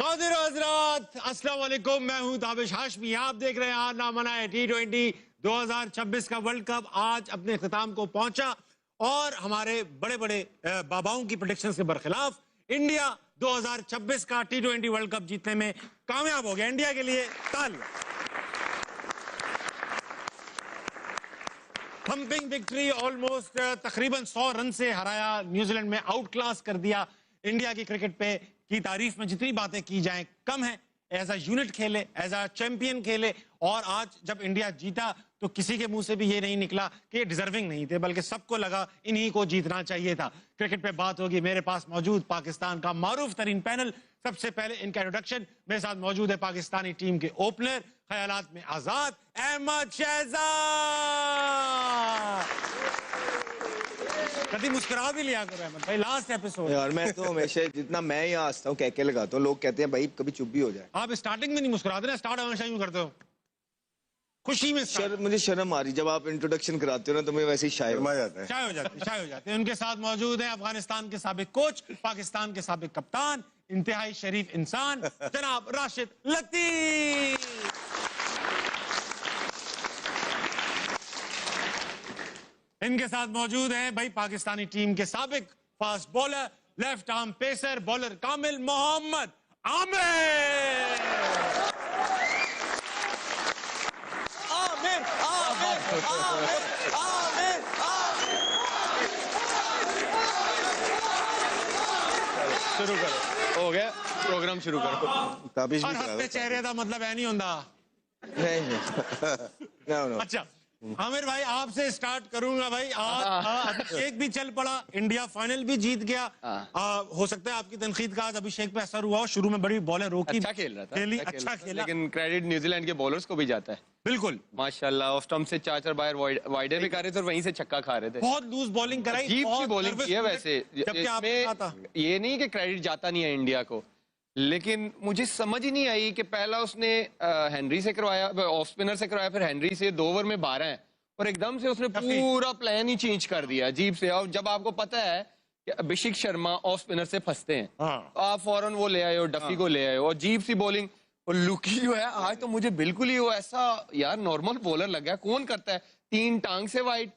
قادر حضرات السلام علیکم، میں ہوں تابش ہاشمی. آپ دیکھ رہے ہیں نامنا ہے T20 2026 کا ورلڈ کپ آج اپنے اختتام کو پہنچا اور ہمارے بڑے بڑے باباؤں کی پریڈکشنز کے برخلاف انڈیا 2026 کا T20 ورلڈ کپ جیتنے میں کامیاب ہو گیا. انڈیا کے لیے تالیاں. تھمپنگ وکٹری، آلموسٹ تقریباً 100 رن سے ہرایا، نیوزی لینڈ میں آؤٹ کلاس کر دیا. انڈیا کی کرکٹ پہ کی تعریف میں جتنی باتیں کی جائیں کم ہیں. ایز اے یونٹ کھیلے، ایز اے چیمپئن کھیلے، اور آج جب انڈیا جیتا تو کسی کے منہ سے بھی یہ نہیں نکلا کہ یہ ڈیزرونگ نہیں تھے، بلکہ سب کو لگا انہی کو جیتنا چاہیے تھا. کرکٹ پہ بات ہوگی. میرے پاس موجود پاکستان کا معروف ترین پینل. سب سے پہلے ان کا انٹروڈکشن. میرے ساتھ موجود ہے پاکستانی ٹیم کے اوپنر، خیالات میں آزاد، احمد شہزاد. کبھی مسکرا بھی لیا کرو احمد بھائی، لاسٹ ایپیسوڈ. یار میں تو ہمیشہ جتنا میں یہاں آستا ہوں کہہ کے لگاتا ہوں، لوگ کہتے ہیں بھائی کبھی چپ بھی ہو جائے. آپ اسٹارٹنگ میں نہیں مسکراتے نا، اسٹارٹ ہمیشہ یوں کرتے ہو خوشی میں. مجھے شرم آ رہی جب آپ انٹروڈکشن کراتے ہو نا تو مجھے ویسے ہی شائع ہو جاتا ہے. شائع ہو جاتے ہیں. ان کے ساتھ موجود ہیں افغانستان کے سابق کوچ، پاکستان کے سابق کپتان، انتہائی شریف انسان جناب راشد لطیف. ان کے ساتھ موجود ہیں بھائی پاکستانی ٹیم کے سابق fast bowler, left arm pacer, bowler Kamil, Mohammad Amir. شروع کرو، ہو گیا پروگرام شروع کرو. تابش بھی ہر ہفتے چہرے دا مطلب ہے نہیں ہوندا. اچھا عامر بھائی آپ سے سٹارٹ کروں گا. بھائی ابھیشیک بھی چل پڑا، انڈیا فائنل بھی جیت گیا. ہو سکتا ہے آپ کی تنقید کا آج ابھیشیک پہ اثر ہوا ہو. شروع میں بڑی بالیں روکی، اچھا کھیل رہا تھا، اچھا کھیلا، لیکن کریڈٹ نیوزی لینڈ کے بولرز کو بھی جاتا ہے. بالکل ماشاءاللہ آف سٹمپ سے چار باہر وائڈے بھی کر رہے تھے اور وہیں سے چھکا کھا رہے تھے. بہت لوز بولنگ کرائی، عجیب سی بولنگ کی ہے. ویسے یہ نہیں کہ کریڈٹ جاتا نہیں ہے انڈیا کو، لیکن مجھے سمجھ ہی نہیں آئی کہ پہلا اس نے ہینری سے کروایا، آف سپنر سے کروایا، پھر ہینری سے 2 اوور میں 12 ہیں، اور ایک دم سے اس نے پورا پلان ہی چینج کر دیا عجیب سے. اور جب آپ کو پتا ہے کہ ابھیشیک شرما آف سپنر سے پھنستے ہیں تو آپ فوراً وہ لے آئے ہو، ڈفی کو لے آئے ہو. عجیب سی بولنگ. اور لکی جو ہے آج تو مجھے بالکل ہی وہ ایسا یار نارمل بولر لگا. کون کرتا ہے 3 ٹانگ سے وائڈ،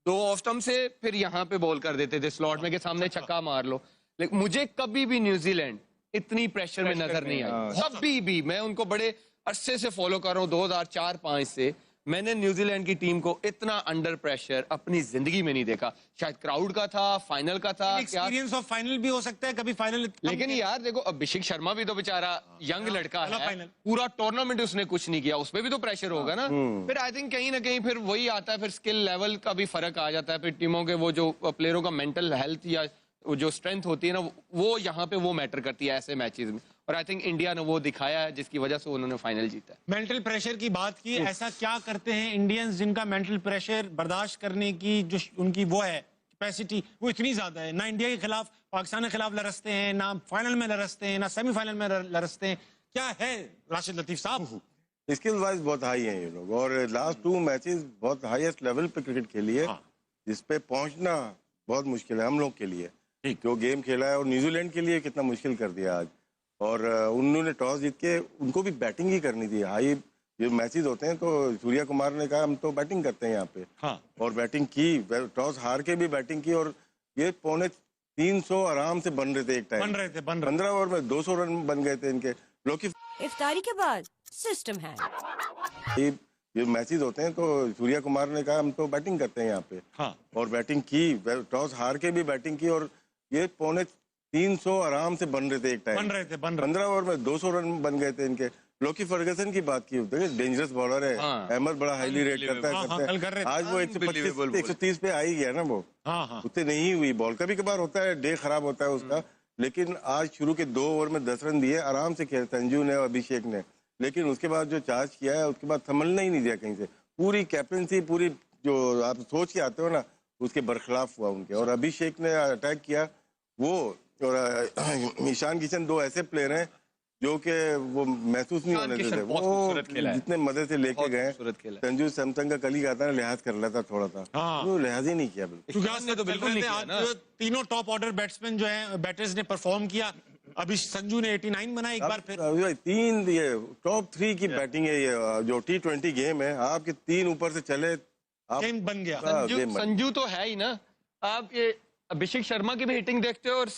2 آف سٹمپ سے، پھر یہاں پہ بول کر دیتے تھے سلوٹ میں کہ سامنے چھکا مار لو. لیکن مجھے کبھی بھی نیوزی لینڈ اتنی پریشر میں نظر نہیں آئی. کبھی بھی. میں ان کو بڑے عرصے سے فالو کر رہا ہوں، 2004-05 سے. میں نے نیوزی لینڈ کی ٹیم کو اتنا انڈر پریشر اپنی زندگی میں نہیں دیکھا. شاید کراؤڈ کا تھا، فائنل کا تھا، ایکسپیرینس آف فائنل بھی ہو سکتا ہے کبھی فائنل. لیکن یار دیکھو ابھیشیک شرما بھی تو بیچارہ ینگ لڑکا ہے، پورا ٹورنامنٹ اس نے کچھ نہیں کیا، اس پہ بھی تو پریشر ہوگا نا. پھر آئی تھنک کہیں نہ کہیں پھر وہی آتا ہے، پھر اسکل لیول کا بھی فرق آ جاتا ہے. پھر ٹیموں کے وہ جو پلیئروں کا مینٹل ہیلتھ یا جو اسٹرینتھ ہوتی ہے نا، وہ یہاں پہ وہ میٹر کرتی ہے ایسے میچز میں. اور آئی تھنک انڈیا نے وہ دکھایا ہے جس کی وجہ سے انہوں نے فائنل جیتا ہے. مینٹل پریشر کی بات کی، ایسا کیا کرتے ہیں انڈینز جن کا مینٹل پریشر برداشت کرنے کی جو ان کی وہ ہے کیپیسٹی وہ اتنی زیادہ ہے؟ نہ انڈیا کے خلاف، پاکستان کے خلاف لرستے ہیں، نہ فائنل میں لرستے ہیں، نہ سیمی فائنل میں لرستے ہیں. کیا ہے راشد لطیف صاحب؟ اسکل وائز بہت ہائی ہیں یہ لوگ، اور لاسٹ 2 میچز بہت ہائیسٹ لیول پہ کرکٹ کھیلی ہے، جس پہ پہنچنا بہت مشکل ہے ہم لوگ کے لیے جو گیم کھیلا ہے. اور نیوزی لینڈ کے لیے کتنا مشکل کر دیا آج. اور انہوں نے ٹاس جیت کے ان کو بھی بیٹنگ ہی کرنی تھی. ہائی جو میچز ہوتے ہیں تو سوریا کمار نے کہا ہم تو بیٹنگ کرتے ہیں یہاں پہ، اور بیٹنگ کی، ٹاس ہار کے بھی بیٹنگ کی. اور یہ 350 آرام سے بن رہے تھے ایک ٹائم، 15 اوور میں 200 رن بن گئے تھے ان کے. افطاری کے بعد سسٹم ہے. جو میچز ہوتے ہیں تو سوریا کمار نے کہا ہم تو بیٹنگ کرتے ہیں یہاں پہ، اور بیٹنگ کی، ٹاس ہار کے بھی بیٹنگ کی. اور یہ 350 آرام سے بن رہے تھے ایک ٹائم، 15 اوور میں 200 رن بن گئے تھے ان کے. لوکی فرگسن کی بات کی ہوتی ہے، ڈینجرس بالر ہے، احمد بڑا ہائیلی ریٹ کرتا ہے. آج وہ 125-130 پہ آئی گیا نا، وہ اتنے نہیں ہوئی. بال کا بھی کبھار ہوتا ہے، ڈے خراب ہوتا ہے اس کا. لیکن آج شروع کے 2 اوور میں 10 رن دیے آرام سے کھیل سنجو نے اور ابھیشیک نے. لیکن اس کے بعد جو چارج کیا ہے اس کے بعد تھملنا ہی نہیں دیا کہیں سے. پوری کیپٹنسی، پوری جو آپ سوچ کے آتے ہو نا اس کے برخلاف ہوا ان کے. اور ابھیشیک نے اٹیک کیا، وہ اور ایشان کشن 2 ایسے پلیئر ہیں جو کہ وہ محسوس نہیں ہونے دیتے. وہ جتنے مزے سے لے کے گئے. سنجو سیمسنگ کا کل ہی کہتا ہے لحاظ کر لیتا تھوڑا سا، وہ لحاظ ہی نہیں کیا. تینوں ٹاپ آرڈر بیٹسمین جو ہیں، بیٹرز نے پرفارم کیا. अभी संजू ने 89 बनाया एक बार फिर। तीन ये टॉप 3 की बैटिंग है, ये जो T20 गेम है, आपके 3 ऊपर से चले, आप गेम बन गया। संजू तो है ही ना। आप ये अभिषेक शर्मा की भी हिटिंग देखते हो और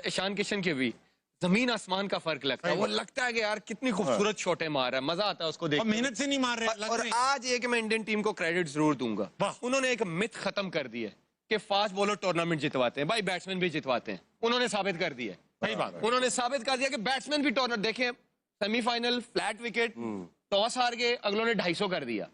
ईशान किशन की भी, जमीन आसमान का फर्क लगता है। वो लगता है कि यार कितनी खूबसूरत शॉटें मार रहा है, मजा आता है उसको देखने। मेहनत से नहीं मार रहे। और आज ये कि मैं इंडियन टीम को क्रेडिट जरूर दूंगा, उन्होंने एक मिथ खत्म कर दी है कि फास्ट बॉलर टूर्नामेंट जितवाते हैं। भाई बैट्समैन भी जितवाते हैं, उन्होंने साबित कर दिया। सही बात है, उन्होंने साबित कर दिया कि बैट्समैन भी टूर्नामेंट देखें, सेमीफाइनल फ्लैट विकेट, टॉस हार गए, अगलों ने 250 कर दिया।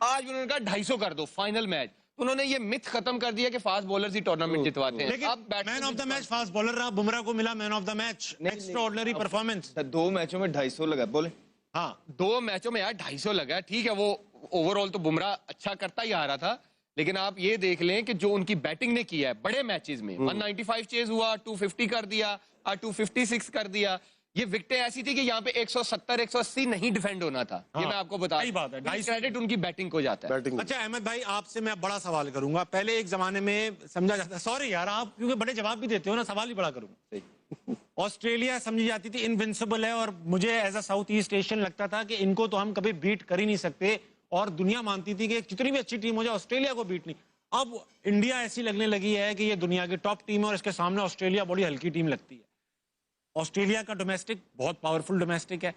आज उन्होंने कहा 250 कर दो फाइनल मैच। उन्होंने ये मिथ खत्म कर दिया कि फास्ट बॉलर्स ही टूर्नामेंट जितवाते हैं। लेकिन man of the match fast bowler रहा, बुमराह को मिला man of the match. Extraordinary performance. 2 मैचों में 250 लगा, बोले। हाँ 2 मैचों में यार 250 लगा, ठीक है। वो ओवरऑल तो बुमराह अच्छा करता ही आ रहा था, लेकिन आप ये देख लें कि जो उनकी बैटिंग ने किया है बड़े मैचेस में, 195 चेज हुआ, 250 कर दिया, 256 कर दिया। ये विकेटें ऐसी थी कि यहाँ पे 170 180 नहीं डिफेंड होना था। ये मैं आपको बता सही बात है, क्रेडिट उनकी बैटिंग को जाता है। अच्छा अहमद भाई, आपसे मैं बड़ा सवाल करूंगा। पहले एक जमाने में समझा जाता, सॉरी यार आप क्योंकि बड़े जवाब भी देते हो ना, सवाल ही बड़ा करूंगा। ऑस्ट्रेलिया समझी जाती थी इनविंसिबल है, और मुझे as a South East Asian लगता था कि इनको तो हम कभी बीट कर ही नहीं सकते, और दुनिया मानती थी कि जितनी भी अच्छी टीम हो जाए ऑस्ट्रेलिया को बीट नहीं। अब इंडिया ऐसी लगने लगी है कि ये दुनिया की टॉप टीम है और इसके सामने ऑस्ट्रेलिया बड़ी हल्की टीम लगती है। ऑस्ट्रेलिया का डोमेस्टिक बहुत पावरफुल डोमेस्टिक है,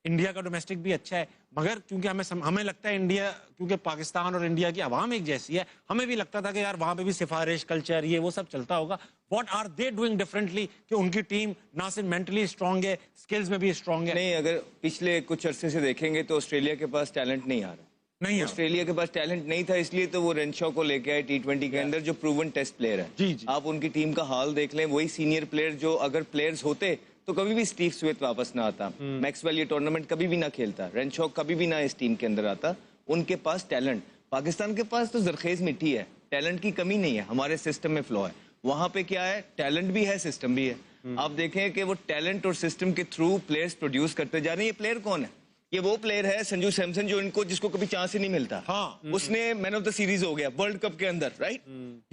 इंडिया का डोमेस्टिक भी अच्छा है, मगर क्योंकि हमें लगता है इंडिया, क्योंकि पाकिस्तान और इंडिया की आवाम एक जैसी है, हमें भी लगता था कि यार वहां पे भी सिफारिश कल्चर ये वो सब चलता होगा। What are they doing differently कि उनकी टीम ना सिर्फ मेंटली स्ट्रांग है, स्किल्स में भी स्ट्रांग है? नहीं, अगर पिछले कुछ अरसे से देखेंगे तो ऑस्ट्रेलिया के पास टैलेंट नहीं आ रहा। नहीं, ऑस्ट्रेलिया के पास टैलेंट नहीं था, इसलिए तो वो रेनशॉ को लेके आए T20 के अंदर, जो प्रूवन टेस्ट प्लेयर है। जी। आप उनकी टीम का हाल देख लें, वही सीनियर प्लेयर जो अगर प्लेयर्स होते तो कभी भी स्टीव स्मिथ वापस ना आता, मैक्सवेल ये टूर्नामेंट कभी भी ना खेलता, रेनशॉ कभी भी ना इस टीम के अंदर आता। उनके पास टैलेंट, पाकिस्तान के पास तो जरखेज मिट्टी है, टैलेंट की कमी नहीं है, हमारे सिस्टम में फ्लॉ है। वहां पे क्या है, टैलेंट भी है, सिस्टम भी है। आप देखें कि वो टैलेंट और सिस्टम के थ्रू प्लेयर्स प्रोड्यूस करते जा रहे हैं। ये प्लेयर कौन है? ये वो प्लेयर है संजू सैमसन, जो इनको जिसको कभी चांस ही नहीं मिलता। हाँ। उसने मैन ऑफ द सीरीज हो गया वर्ल्ड कप के अंदर, राइट।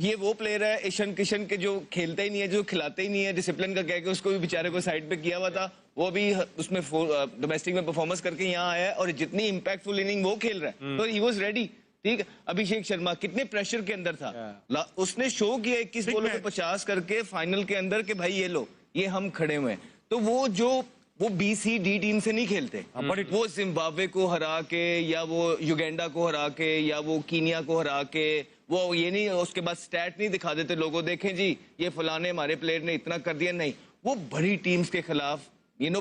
ये वो प्लेयर है ईशान किशन के, जो खेलता ही नहीं है, जो खिलाते ही नहीं है, डिसिप्लिन का कह के उसको भी बेचारे को साइड पे किया हुआ था। वो भी उसमें डोमेस्टिक में परफॉर्मेंस करके यहाँ आया है, और जितनी इंपैक्टफुल इनिंग वो खेल रहा है, तो ही वाज रेडी। ठीक है, अभिषेक शर्मा कितने प्रेशर के अंदर था, उसने शो किया 21 बॉलों पे 50 करके फाइनल के अंदर कि भाई ये लो, ये हम खड़े हुए हैं। तो वो BCD टीम से नहीं खेलते, वो जिम्बाब्वे को हरा के, या वो युगांडा को हरा के, या वो कीनिया को हरा के, वो ये नहीं उसके बाद स्टैट नहीं दिखा देते लोगों, देखें जी ये फलाने हमारे प्लेयर ने इतना कर दिया। नहीं, वो बड़ी टीम्स के खिलाफ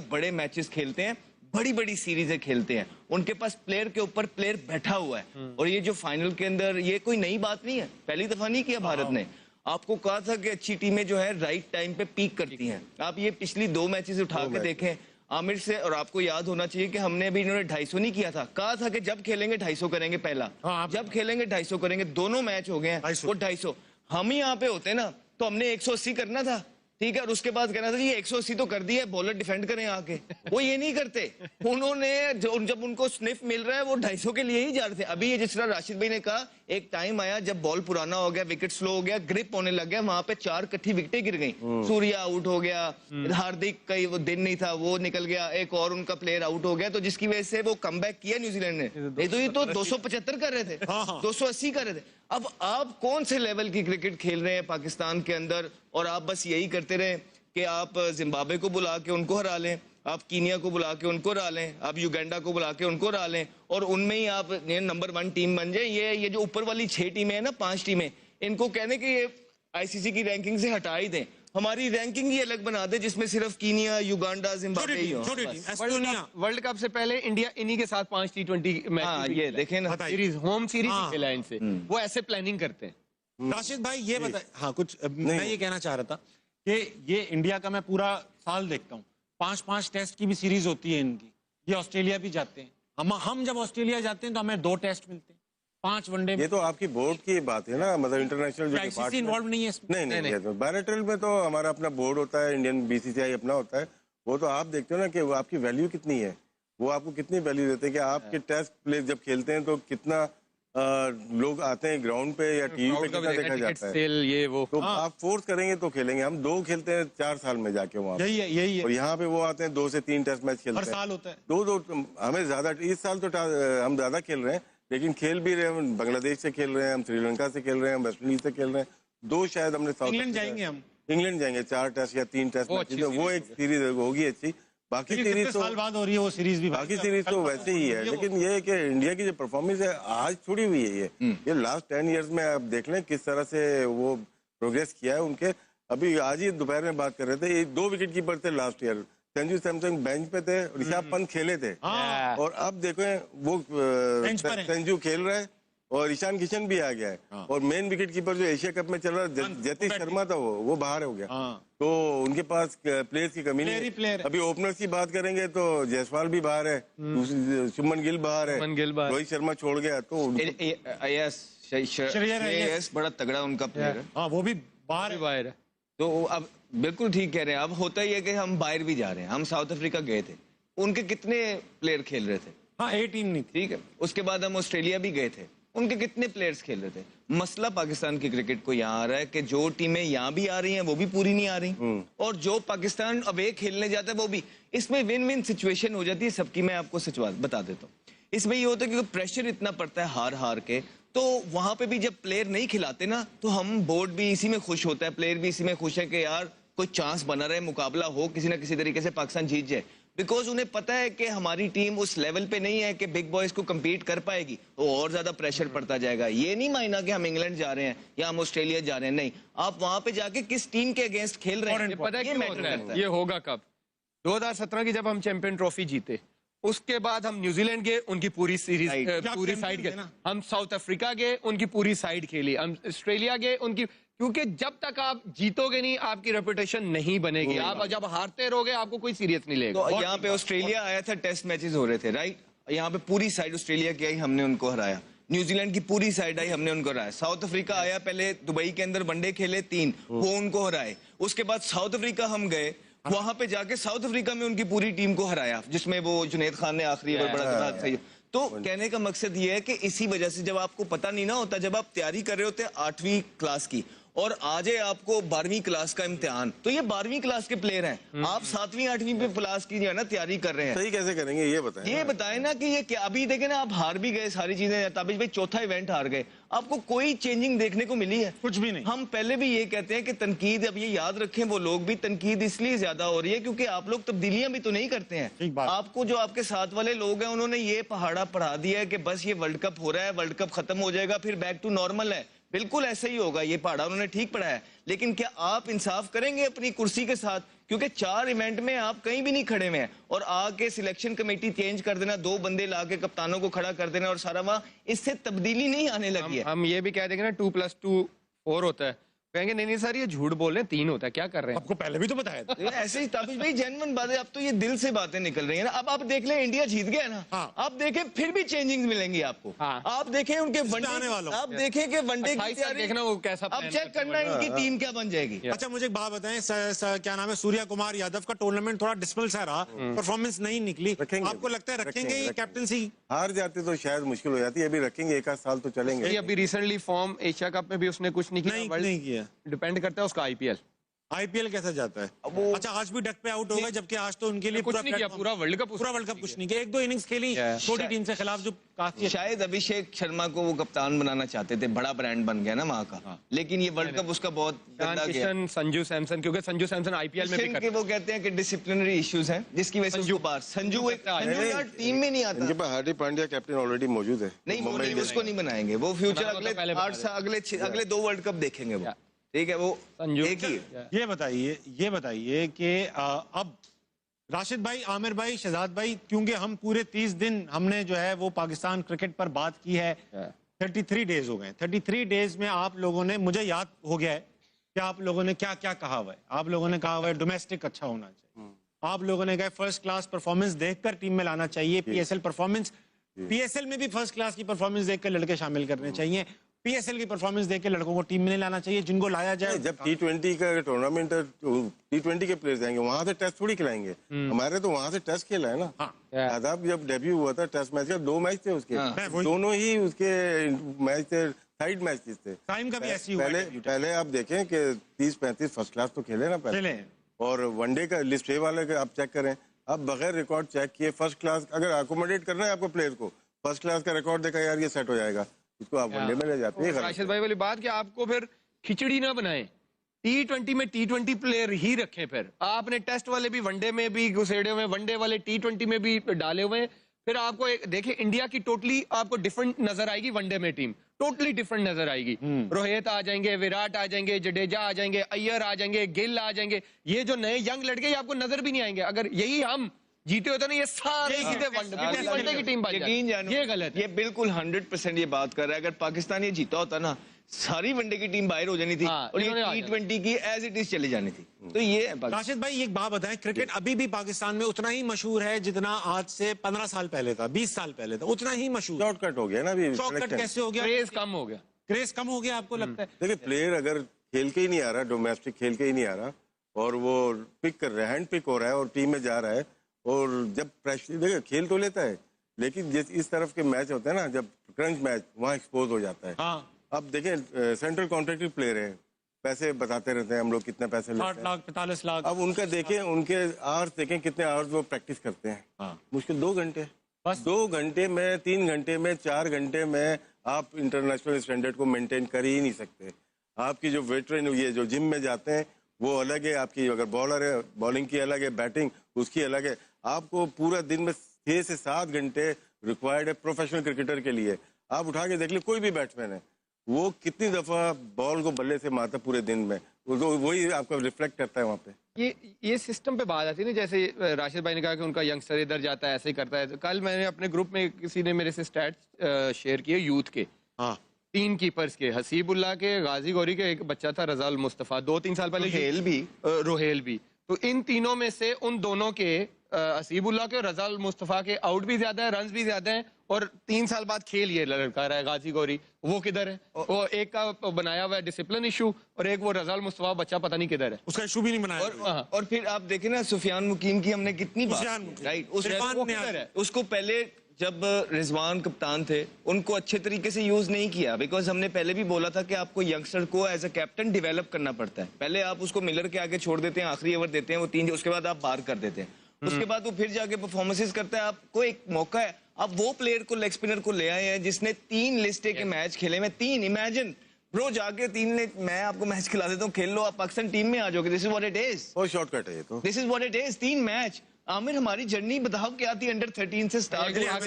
बड़े मैचेस खेलते हैं, बड़ी बड़ी सीरीजें खेलते हैं, उनके पास प्लेयर के ऊपर प्लेयर बैठा हुआ है। और ये जो फाइनल के अंदर, ये कोई नई बात नहीं है, पहली दफा नहीं किया भारत ने। आपको कहा था कि अच्छी टीमें जो है राइट टाइम पे पीक करती हैं। आप ये पिछली 2 मैचेस उठा के देखें आमिर से, और आपको याद होना चाहिए कि हमने भी इन्होंने 250 नहीं किया था, कहा था कि जब खेलेंगे 250 करेंगे पहला, जब खेलेंगे 250 करेंगे। दोनों मैच हो गए हैं वो 250। हम ही यहाँ पे होते ना तो हमने 180 करना था, ठीक है, और उसके बाद कहना था ये 180 तो कर दिया, बॉलर डिफेंड करें आके। वो ये नहीं करते, उन्होंने जब उनको स्निफ मिल रहा है वो 250 के लिए ही जा रहे थे। अभी ये जिस तरह राशिद भाई ने कहा, एक टाइम आया जब बॉल पुराना हो गया, विकेट स्लो हो गया, ग्रिप होने लग गया, वहां पे 4 इकट्ठी विकेटें गिर गई। सूर्या आउट हो गया, हार्दिक का वो दिन नहीं था, वो निकल गया, एक और उनका प्लेयर आउट हो गया, तो जिसकी वजह से वो कमबैक किया न्यूजीलैंड ने। ये तो 275 कर रहे थे, 280 कर रहे थे। अब आप कौन से लेवल की क्रिकेट खेल रहे हैं पाकिस्तान के अंदर, और आप बस यही करते रहे कि आप जिम्बाब्वे को बुला के उनको हरा लें, आप कीनिया को बुला के उनको हरा लें, आप युगांडा को बुला के उनको हरा लें, और उनमें ही आप नंबर 1 टीम बन जाए। ये जो ऊपर वाली 6 टीमें हैं ना, 5 टीमें, इनको कहने कि ये ICC की रैंकिंग से हटा ही दें, हमारी रैंकिंग ही अलग बना दे, जिसमें सिर्फ कीनिया, युगांडा, जिम्बाब्वे ही हो। वर्ल्ड कप से पहले इंडिया इन्हीं के साथ 5 T20 मैच, ये देखें ना, सीरीज, होम सीरीज खेला इनसे, वो ऐसे प्लानिंग करते हैं। राशिद भाई ये बताए, हाँ कुछ मैं ये कहना चाह रहा था कि ये इंडिया का मैं पूरा साल देखता हूँ, 5-5 टेस्ट की भी सीरीज होती है इनकी। ये ऑस्ट्रेलिया भी जाते हैं, हम जब ऑस्ट्रेलिया जाते हैं तो हमें 2 टेस्ट मिलते हैं, 5 वनडे। ये तो आपकी बोर्ड की बात है ना, मतलब इंटरनेशनल जो ICC इन्वॉल्व नहीं है इसमें? नहीं, बायलैटरल में तो हमारा अपना बोर्ड होता है, इंडियन BCCI अपना होता है। वो तो आप देखते हो ना कि वो आपकी वैल्यू कितनी है, वो आपको कितनी वैल्यू देते हैं कि आपके टेस्ट प्ले जब खेलते हैं तो कितना लोग आते हैं ग्राउंड पे या टीवी पे कितना देखा जाता है, ये वो तो आप फोर्स करेंगे तो खेलेंगे। हम 2 खेलते हैं 4 साल में जाके वहाँ, यही है और यहाँ पे वो आते हैं 2 से 3 टेस्ट मैच खेलते हर हैं। साल होता है। 2 हमें ज्यादा, इस साल तो हम ज्यादा खेल रहे हैं, लेकिन खेल भी रहे हैं। हम बांग्लादेश से खेल रहे हैं, हम श्रीलंका से खेल रहे हैं, हम वेस्ट इंडीज से खेल रहे हैं। 2 शायद हमने साउथ इंग्लैंड जाएंगे हम, इंग्लैंड जाएंगे 4 टेस्ट या 3 टेस्ट मैच, वो एक सीरीज होगी अच्छी। बाकी सीरीज तो साल बाद हो रही है वो सीरीज भी, बाकी सीरीज तो वैसे ही है। लेकिन ये है कि इंडिया की जो परफॉर्मेंस है आज थोड़ी हुई है, ये लास्ट 10 इयर्स में आप देख लें किस तरह से वो प्रोग्रेस किया है उनके। अभी आज ही दोपहर में बात कर रहे थे, ये 2 विकेट कीपर थे last year, Sanju Samson bench पे थे, ऋषभ पंत खेले थे, और अब देखो वो संजू खेल रहा है और ईशान किशन भी आ गया है, और मेन विकेट कीपर जो एशिया कप में चल रहा है जतिन शर्मा था वो बाहर हो गया। तो उनके पास प्लेयर्स की कमी नहीं है। अभी ओपनर्स की बात करेंगे तो जायसवाल भी बाहर है, शुभमन गिल बाहर है, रोहित शर्मा छोड़ गया, तो श्रेयस बड़ा तगड़ा उनका प्लेयर है, वो भी बाहर है। तो अब बिल्कुल ठीक कह रहे हैं। अब होता ही है कि हम बाहर भी जा रहे हैं। हम साउथ अफ्रीका गए थे, उनके कितने प्लेयर खेल रहे थे? 18 नहीं, ठीक है। उसके बाद हम ऑस्ट्रेलिया भी गए थे, उनके कितने प्लेयर्स खेल रहे थे? मसला पाकिस्तान की क्रिकेट को यहाँ आ रहा है कि जो टीमें यहाँ भी आ रही हैं वो भी पूरी नहीं आ रही, और जो पाकिस्तान अवे खेलने जाता है वो भी। इसमें विन विन सिचुएशन हो जाती है सबकी। मैं आपको सच बात बता देता हूँ, इसमें ये होता है कि प्रेशर इतना पड़ता है हार हार के, तो वहां पे भी जब प्लेयर नहीं खिलाते ना, तो हम बोर्ड भी इसी में खुश होता है, प्लेयर भी इसी में खुश है कि यार कोई चांस बना रहे, मुकाबला हो, किसी ना किसी तरीके से पाकिस्तान जीत जाए। बिकॉज उन्हें पता है कि हमारी टीम उस लेवल पे नहीं है कि बिग बॉयज को compete कर पाएगी, तो और ज्यादा प्रेशर पड़ता जाएगा। ये नहीं मायना कि हम इंग्लैंड जा रहे हैं या हम ऑस्ट्रेलिया जा रहे हैं, नहीं, आप वहां पे जाके किस टीम के अगेंस्ट खेल रहे हैं, पता है ये क्यों मैटर होता है? करता है। ये होगा कब? 2017 की जब हम चैंपियन ट्रॉफी जीते, उसके बाद हम न्यूजीलैंड गए, उनकी पूरी सीरीज पूरी साइड गए, हम साउथ अफ्रीका गए, उनकी पूरी साइड खेली, हम ऑस्ट्रेलिया गए, उनकी, क्योंकि जब तक आप जीतोगे नहीं आपकी रेपुटेशन नहीं बनेगी। आप जब हारते रहोगे आपको कोई सीरियस नहीं लेगा। तो यहाँ पे ऑस्ट्रेलिया आया था, टेस्ट मैचेस हो रहे थे, राइट? यहाँ पे पूरी साइड ऑस्ट्रेलिया की आई, हमने उनको हराया। न्यूजीलैंड की पूरी साइड आई, हमने उनको हराया। साउथ अफ्रीका आया, पहले दुबई के अंदर वनडे खेले 3, वो उनको हराए। उसके बाद साउथ अफ्रीका हम गए, वहां पे जाके साउथ अफ्रीका में उनकी पूरी टीम को हराया, जिसमें वो जुनैद खान ने आखिरी ओवर बड़ा सही। तो कहने का मकसद ये है कि इसी वजह से जब आपको पता नहीं ना होता, जब आप तैयारी कर रहे होते हैं 8वीं क्लास की, और आज है आपको 12वीं क्लास का इम्तिहान, तो ये 12वीं क्लास के प्लेयर हैं, आप 7वीं 8वीं पे क्लास की जो है ना तैयारी कर रहे हैं। सही कैसे करेंगे ये बताएं? ये बताएं ना कि ये क्या। अभी देखें ना, आप हार भी गए सारी चीजें, ताबिश भाई चौथा इवेंट हार गए, आपको कोई चेंजिंग देखने को मिली है? कुछ भी नहीं। हम पहले भी ये कहते हैं कि तनकीद, अब ये याद रखें वो लोग भी, तनकीद इसलिए ज्यादा हो रही है क्योंकि आप लोग तब्दीलियां भी तो नहीं करते हैं। आपको जो आपके साथ वाले लोग हैं उन्होंने ये पहाड़ा पढ़ा दिया है कि बस ये वर्ल्ड कप हो रहा है, वर्ल्ड कप खत्म हो जाएगा, फिर बैक टू नॉर्मल है। बिल्कुल ऐसा ही होगा, ये पहाड़ा उन्होंने ठीक पढ़ा है। लेकिन क्या आप इंसाफ करेंगे अपनी कुर्सी के साथ? क्योंकि 4 इवेंट में आप कहीं भी नहीं खड़े हुए हैं, और आके सिलेक्शन कमेटी चेंज कर देना, 2 बंदे लाके कप्तानों को खड़ा कर देना और सारा वहां, इससे तब्दीली नहीं आने लगी है। हम ये भी कह देंगे ना 2+2 4 होता है, कहेंगे नहीं सर ये झूठ बोल रहे हैं, 3 होता है, क्या कर रहे हैं? आपको पहले भी तो बताया था। ऐसे ही ताबिश भाई जेन्युइन बात है, अब तो ये दिल से बातें निकल रही है ना। अब आप देख लें इंडिया जीत गया ना, आप देखें फिर भी चेंजिंग मिलेंगी आपको। आप देखें उनके वनडे, आप देखें कि वनडे की तैयारी देखना वो कैसा, अब चेक करना इनकी टीम क्या बन जाएगी। अच्छा मुझे एक बात बताएं, क्या नाम है, सूर्या कुमार यादव का टूर्नामेंट थोड़ा डिस्पल सा रहा, परफॉर्मेंस नहीं निकली, आपको लगता है रखेंगे ये कैप्टनसी? हार जाते तो शायद मुश्किल हो जाती है, अभी रखेंगे, 1 आध साल तो चलेंगे। अभी रिसेंटली फॉर्म एशिया कप में भी उसने कुछ नहीं किया, डिपेंड करता है उसका आईपीएल कैसा जाता है। अच्छा आज भी डक पे आउट हो गए, जबकि आज तो उनके लिए कुछ नहीं किया, पूरा वर्ल्ड कप कुछ नहीं किया, 1-2 इनिंग्स खेली छोटी टीम से खिलाफ, जो काफी शायद अभिषेक शर्मा को वो कप्तान बनाना चाहते थे, बड़ा ब्रांड बन गया ना वहाँ का, लेकिन ये वर्ल्ड कप उसका बहुत गंदा गया। संजू सैमसन, क्योंकि संजू सैमसन आईपीएल में भी वो कहते हैं कि डिसिप्लिनरी इश्यूज हैं, जिसकी वजह से संजू यार टीम में नहीं आता। इनके पास हार्दिक पांड्या कैप्टन ऑलरेडी मौजूद है। नहीं, उसको नहीं बनाएंगे, वो फ्यूचर अगले 2 वर्ल्ड कप देखेंगे वो, ठीक है। वो एक ही ये बताइए कि अब राशिद भाई, आमिर भाई, शहजाद भाई, क्योंकि हम पूरे 30 दिन हमने जो है वो पाकिस्तान क्रिकेट पर बात की है, 33 डेज हो गए। 33 डेज में आप लोगों ने, मुझे याद हो गया है कि आप लोगों ने क्या क्या कहा हुआ है। आप लोगों ने कहा हुआ है डोमेस्टिक अच्छा होना चाहिए, आप लोगों ने कहा फर्स्ट क्लास परफॉर्मेंस देखकर टीम में लाना चाहिए, पीएसएल परफॉर्मेंस, पीएसएल में भी फर्स्ट क्लास की परफॉर्मेंस देखकर लड़के शामिल करने चाहिए, पीएसएल की परफॉर्मेंस देख के लड़कों को टीम में नहीं लाना चाहिए, जिनको लाया जाए। जब T20 का टूर्नामेंट T20 के प्लेयर्स आएंगे वहां से टेस्ट थोड़ी खिलाएंगे, हमारे तो वहां से टेस्ट खेला है ना। शादाब जब डेब्यू हुआ था टेस्ट मैच का 2 मैच थे उसके, दोनों ही उसके मैच थे, साइड मैच थे। टाइम का भी ऐसी हुआ है। पहले आप देखें कि 30-35 फर्स्ट क्लास तो खेले ना पहले, और वनडे का लिस्ट ए वाले का आप चेक करें, अब बगैर रिकॉर्ड चेक किए फर्स्ट क्लास अगर अकोमोडेट करना है आपको प्लेयर को, फर्स्ट क्लास का रिकॉर्ड देखा यार ये सेट हो जाएगा, इसको आप वनडे में ले जाते हैं। राशिद भाई वाली बात कि आपको फिर खिचड़ी ना बनाए, T20 में T20 प्लेयर ही रखें। फिर आपने टेस्ट वाले भी वनडे में भी घुसेड़े हुए, वनडे वाले T20 में भी डाले हुए हैं। फिर आपको देखिए इंडिया की टोटली आपको डिफरेंट नजर आएगी, वनडे में टीम टोटली डिफरेंट नजर आएगी। रोहित आ जाएंगे, विराट आ जाएंगे, जडेजा आ जाएंगे, अय्यर आ जाएंगे, गिल आ जाएंगे, ये जो नए यंग लड़के आपको नजर भी नहीं आएंगे। अगर यही हम जीते होते ना, ये सारे सीधे वनडे की टीम बन जाती। ये गलत है, ये बिल्कुल 100% ये बात कर रहा है। अगर पाकिस्तान ये जीता होता ना, सारी वनडे की टीम बाहर हो जानी थी और ये T20 की एज इट इज चली जानी थी। तो ये राशिद भाई एक बात बताएं, क्रिकेट अभी भी पाकिस्तान में उतना ही मशहूर है जितना आज से 15 साल पहले था, 20 साल पहले था, उतना ही मशहूर। शॉर्टकट हो गया ना अभी, शॉर्टकट कैसे हो गया? क्रेज कम हो गया, क्रेज कम हो गया आपको लगता है? देखिए प्लेयर अगर खेल के ही नहीं आ रहा, डोमेस्टिक खेल के ही नहीं आ रहा, और वो पिक कर रहा है, हैंड पिक हो रहा है और टीम में जा रहा है, और जब प्रेशर देखिए खेल तो लेता है, लेकिन जिस इस तरफ के मैच होते हैं ना, जब क्रंच मैच, वहाँ एक्सपोज हो जाता है। हाँ। अब देखें सेंट्रल कॉन्ट्रैक्टिव प्लेयर है, पैसे बताते रहते हैं हम लोग कितने पैसे लेते हैं, 60 लाख 45 लाख। अब उनका देखें, उनके आवर्स देखें कितने आवर्स वो प्रैक्टिस करते हैं। हाँ। मुश्किल 2 घंटे, बस 2 घंटे में, 3 घंटे में, 4 घंटे में आप इंटरनेशनल स्टैंडर्ड को मेंटेन कर ही नहीं सकते। आपकी जो वेटरन ये जो जिम में जाते हैं वो अलग है, आपकी अगर बॉलर है बॉलिंग की अलग है, बैटिंग उसकी अलग है। आपको पूरा दिन में 6 से 7 घंटे रिक्वायर्ड है प्रोफेशनल क्रिकेटर के लिए। आप उठा के देख लीजिए कोई भी बैट्समैन है, वो कितनी दफा बॉल को बल्ले से मारता पूरे दिन में, वही आपको रिफ्लेक्ट करता है वहाँ पे। ये सिस्टम पे बात आती है ना, जैसे राशिद भाई ने कहा कि उनका यंगस्टर इधर जाता है, ऐसे ही करता है। तो कल मैंने अपने ग्रुप में किसी ने मेरे से स्टैट्स शेयर किए यूथ के, 3 कीपर्स के, हसीबुल्लाह के, गाजी गौरी के, एक बच्चा था रजाल मुस्तफा, 2-3 साल पहले रोहेल भी। तो इन तीनों में से उन दोनों के, हसीबुल्लाह के और रजाल मुस्तफा के आउट भी ज्यादा है, रन भी ज्यादा है, और 3 साल बाद खेल ये लड़का रहा है गाजी गौरी, वो किधर है? वो एक का बनाया हुआ है डिसिप्लिन इशू, और एक वो रजाल मुस्तफा बच्चा पता नहीं किधर है, उसका इशू भी नहीं बनाया। और फिर आप देखें ना, सुफियान मुकीम की हमने कितनी बात, राइट, उसको पहले जब रिजवान कप्तान थे उनको अच्छे तरीके से यूज नहीं किया, बिकॉज हमने पहले भी बोला था कि आपको यंगस्टर को एज अ कैप्टन डेवलप करना पड़ता है। पहले आप उसको मिलर के आगे छोड़ देते हैं, आखिरी ओवर देते हैं वो 3, उसके बाद आप बाहर कर देते हैं, उसके बाद वो फिर जाके परफॉर्मेंसेस करता है। आपको एक मौका है, आप वो प्लेयर को, लेग स्पिनर को ले आए हैं जिसने 3 लिस्टे के मैच खेले में, 3, इमेजिन ब्रो, जाके 3 ने, मैं आपको मैच खिला देता हूँ, खेल लो, आप पाकिस्तान टीम में आ जाओगे। This is what it is, और शॉर्टकट है ये तो, this is what it is. 3 match. Aamir, हमारी जर्नी बताओ क्या थी अंडर 13 से स्टार्ट। प्लेयर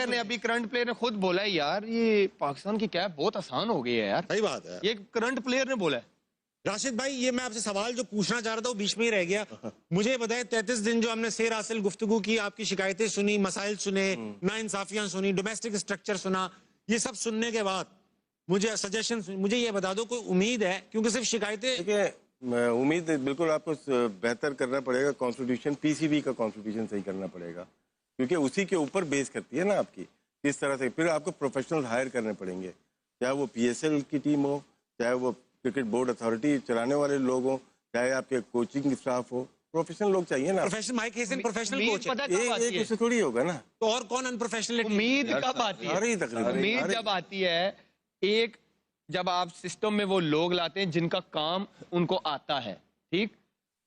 ने अभी, करंट प्लेयर ने खुद बोला है यार, ये पाकिस्तान की कैप बहुत आसान हो गई है यार। सही बात है, ये करंट प्लेयर ने बोला है। राशिद भाई ये मैं आपसे सवाल जो पूछना चाह रहा था वो बीच में ही रह गया। मुझे बताएं, 33 दिन जो हमने सैर हासिल गुफ्तगू की, आपकी शिकायतें सुनी, मसाइल सुने, नाइंसाफियां सुनी, डोमेस्टिक स्ट्रक्चर सुना, ये सब सुनने के बाद मुझे सजेशन, मुझे ये बता दो कोई उम्मीद है? क्योंकि सिर्फ शिकायतें, उम्मीद बिल्कुल आपको बेहतर करना पड़ेगा, कॉन्स्टिट्यूशन, पीसीबी का कॉन्स्टिट्यूशन सही करना पड़ेगा, क्योंकि उसी के ऊपर बेस करती है ना आपकी किस तरह से। फिर आपको प्रोफेशनल हायर करने पड़ेंगे, चाहे वो पीएसएल की टीम हो, चाहे वो क्रिकेट बोर्ड अथॉरिटी चलाने वाले लोग हो, चाहे आपके कोचिंग स्टाफ हो, प्रोफेशनल लोग चाहिए ना। Professional Mike Hesson professional coach है, एक उससे थोड़ी होगा ना, तो और कौन अनप्रोफेशनल? उम्मीद कब आती है? उम्मीद जब आती है, एक जब आप सिस्टम में वो लोग लाते हैं जिनका काम उनको आता है, ठीक।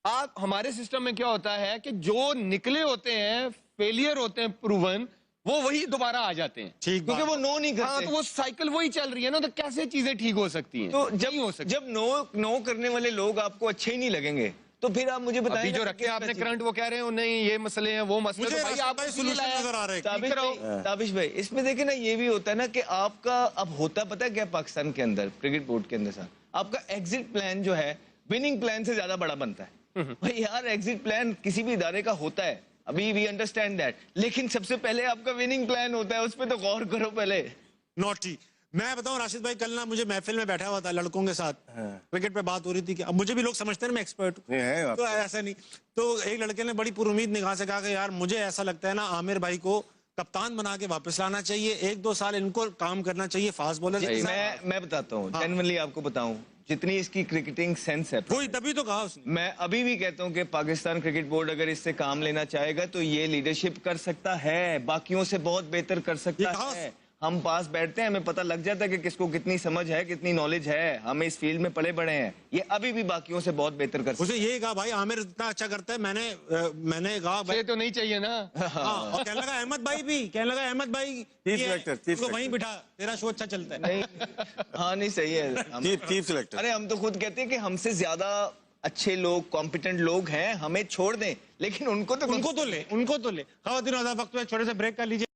आप हमारे सिस्टम में क्या होता है कि जो निकले होते हैं, फेलियर होते हैं प्रूवन, वो वही दोबारा आ जाते हैं, क्योंकि वो नो नहीं करते। हाँ, तो वो साइकिल वही चल रही है ना, तो कैसे चीजें ठीक हो सकती हैं? तो जब नो करने वाले लोग आपको अच्छे ही नहीं लगेंगे, तो फिर आप मुझे बताइए जो रखे आपने करंट, वो कह रहे हैं नहीं ये मसले हैं, वो मसले, मुझे भाई आप सॉल्यूशन नजर आ रहा है। ताबिश भाई, इसमें देखे ना, ये भी होता है ना कि आपका अब होता पता है क्या पाकिस्तान के अंदर, क्रिकेट बोर्ड के अंदर, आपका एग्जिट प्लान जो है विनिंग प्लान से ज्यादा बड़ा बनता है। भाई यार, एग्जिट प्लान किसी भी इदारे का होता है, अभी वी अंडरस्टैंड दैट, लेकिन सबसे पहले आपका विनिंग प्लान होता है, उस पर तो गौर करो पहले। नॉटी, मैं बताऊं राशिद भाई, कल ना मुझे महफिल में बैठा हुआ था लड़कों के साथ, क्रिकेट पे बात हो रही थी कि अब मुझे भी लोग समझते हैं मैं एक्सपर्ट हूं, तो ऐसा नहीं। तो एक लड़के ने बड़ी पुरुमीद निगाह से कहा कि यार मुझे ऐसा लगता है ना, आमिर भाई को कप्तान बना के वापस लाना चाहिए, 1-2 साल इनको काम करना चाहिए फास्ट बॉलर। मैं बताता हूँ, जेन्युइनली आपको बताऊं, जितनी इसकी क्रिकेटिंग सेंस है, कोई तभी तो कहा उसने। मैं अभी भी कहता हूं कि पाकिस्तान क्रिकेट बोर्ड अगर इससे काम लेना चाहेगा तो ये लीडरशिप कर सकता है, बाकियों से बहुत बेहतर कर सकता है। हम पास बैठते हैं, हमें पता लग जाता है कि किसको कितनी समझ है, कितनी नॉलेज है, हम इस फील्ड में पढ़े बड़े हैं। ये अभी भी बाकियों से बहुत बेहतर कर सकता है। उसे यही कहा भाई आमिर इतना अच्छा करता है, मैंने कहा भाई तो नहीं चाहिए ना। और कहने लगा अहमद भाई भी, कहने लगा अहमद भाई चीफ वहीं बिठा, तेरा शो अच्छा चलता है। नहीं, हाँ नहीं सही है, चीफ सिलेक्टर। अरे हम तो खुद कहते हैं कि हमसे ज्यादा अच्छे लोग, कॉम्पिटेंट लोग हैं, हमें छोड़ दें, लेकिन उनको तो ले। खवातीन, वक्त में छोटे से ब्रेक कर लीजिए।